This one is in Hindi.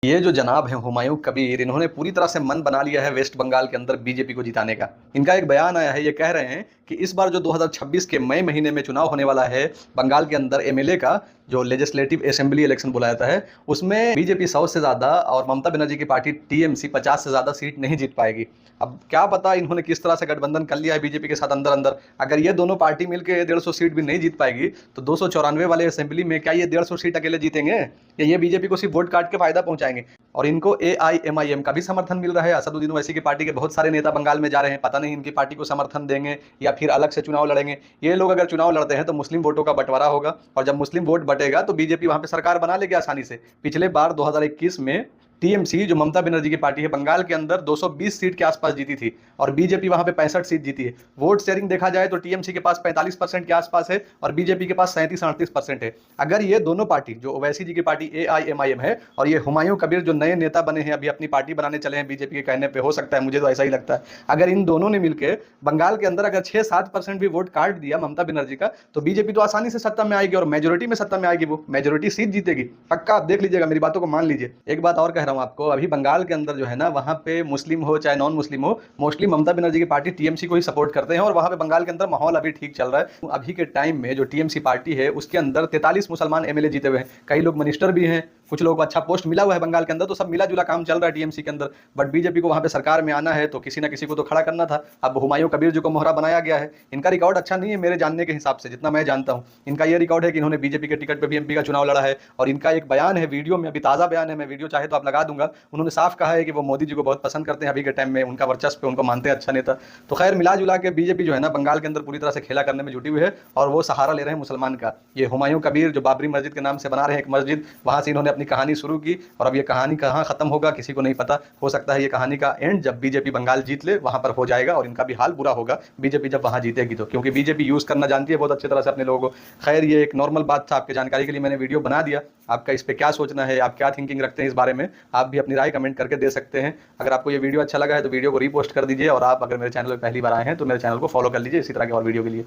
ये जो जनाब हैं हुमायूं कबीर, इन्होंने पूरी तरह से मन बना लिया है वेस्ट बंगाल के अंदर बीजेपी को जिताने का। इनका एक बयान आया है, ये कह रहे हैं कि इस बार जो 2026 के मई महीने में चुनाव होने वाला है बंगाल के अंदर एमएलए का, जो लेजिस्लेटिव असेंबली इलेक्शन बुलाया जाता है, उसमें बीजेपी 100 से ज़्यादा और ममता बनर्जी की पार्टी टीएमसी 50 से ज़्यादा सीट नहीं जीत पाएगी। अब क्या पता इन्होंने किस तरह से गठबंधन कर लिया है बीजेपी के साथ अंदर अंदर। अगर ये दोनों पार्टी मिलकर 150 सीट भी नहीं जीत पाएगी तो 294 वाले असेंबली में क्या ये 150 सीट अकेले जीतेंगे, या ये बीजेपी को सिर्फ वोट काट के फायदा पहुंचाएंगे। और इनको एआईएमआईएम का भी समर्थन मिल रहा है। असदुद्दीन ओवैसी की पार्टी के बहुत सारे नेता बंगाल में जा रहे हैं, पता नहीं इनकी पार्टी को समर्थन देंगे या फिर अलग से चुनाव लड़ेंगे। ये लोग अगर चुनाव लड़ते हैं तो मुस्लिम वोटों का बंटवारा होगा, और जब मुस्लिम वोट बटेगा तो बीजेपी वहां पे सरकार बना लेगी आसानी से। पिछले बार 2021 में टीएमसी, जो ममता बनर्जी की पार्टी है, बंगाल के अंदर 220 सीट के आसपास जीती थी और बीजेपी वहां पे 65 सीट जीती है। वोट शेयरिंग देखा जाए तो टीएमसी के पास 45% के आसपास है और बीजेपी के पास 37-38% है। अगर ये दोनों पार्टी, जो ओवैसी जी की पार्टी एआईएमआईएम है और ये हुमायूं कबीर जो नए नेता बने हैं, अभी अपनी पार्टी बनाने चले हैं बीजेपी के कहने पर, हो सकता है, मुझे तो ऐसा ही लगता है, अगर इन दोनों ने मिलकर बंगाल के अंदर अगर 6-7% भी वोट काट दिया ममता बनर्जी का, तो बीजेपी तो आसानी से सत्ता में आएगी और मेजोरिटी में सत्ता में आएगी, वो मेजोरिटी सीट जीतेगी पक्का। आप देख लीजिएगा, मेरी बातों को मान लीजिए। एक बात और कह रहा हूं आपको, अभी बंगाल के अंदर जो है ना, वहां पे मुस्लिम हो चाहे नॉन मुस्लिम हो, मोस्टली ममता बनर्जी की पार्टी टीएमसी को ही सपोर्ट करते हैं और वहां पे बंगाल के अंदर माहौल अभी ठीक चल रहा है। अभी के टाइम में जो टीएमसी पार्टी है उसके अंदर 43 मुसलमान एमएलए जीते हुए हैं, कई लोग मिनिस्टर भी हैं, कुछ लोग अच्छा पोस्ट मिला हुआ है बंगाल के अंदर, तो सब मिला जुला काम चल रहा है टीएमसी के अंदर। बट बीजेपी को वहां पे सरकार में आना है तो किसी ना किसी को तो खड़ा करना था। अब हुमायूं कबीर जी को मोहरा बनाया गया है। इनका रिकॉर्ड अच्छा नहीं है मेरे जानने के हिसाब से, जितना मैं जानता हूं। इनका ये रिकॉर्ड है कि इन्होंने बीजेपी के टिकट पर भी एमपी का चुनाव लड़ा है, और इनका एक बयान है वीडियो में, अभी ताज़ा बयान है, मैं वीडियो चाहे तो आप लगा दूंगा। उन्होंने साफ कहा है कि वो मोदी जी को बहुत पसंद करते हैं, अभी के टाइम में उनका वर्चस्व, उनको मानते हैं अच्छा नेता। तो खैर मिला जुला के बीजेपी जो है ना बंगाल के अंदर पूरी तरह से खेला करने में जुटी हुई है और वो सहारा ले रहे हैं मुसलमान का। ये हुमायूं कबीर जो बाबरी मस्जिद के नाम से बना रहे हैं एक मस्जिद, वहां से इन्होंने अपनी कहानी शुरू की और अब ये कहानी कहाँ खत्म होगा किसी को नहीं पता। हो सकता है ये कहानी का एंड जब बीजेपी बंगाल जीत ले वहां पर हो जाएगा और इनका भी हाल बुरा होगा बीजेपी जब वहां जीतेगी तो, क्योंकि बीजेपी यूज करना जानती है बहुत अच्छी तरह से अपने लोगों को। खैर ये एक नॉर्मल बात था, आपके जानकारी के लिए मैंने वीडियो बना दिया। आपका इस पर क्या सोचना है, आप क्या थिंकिंग रखते हैं इस बारे में, आप भी अपनी राय कमेंट करके दे सकते हैं। अगर आपको ये वीडियो अच्छा लगा है तो वीडियो को रीपोस्ट कर दीजिए, और आप अगर मेरे चैनल पर पहली बार आए हैं तो मेरे चैनल को फॉलो कर लीजिए इसी तरह के और वीडियो के लिए।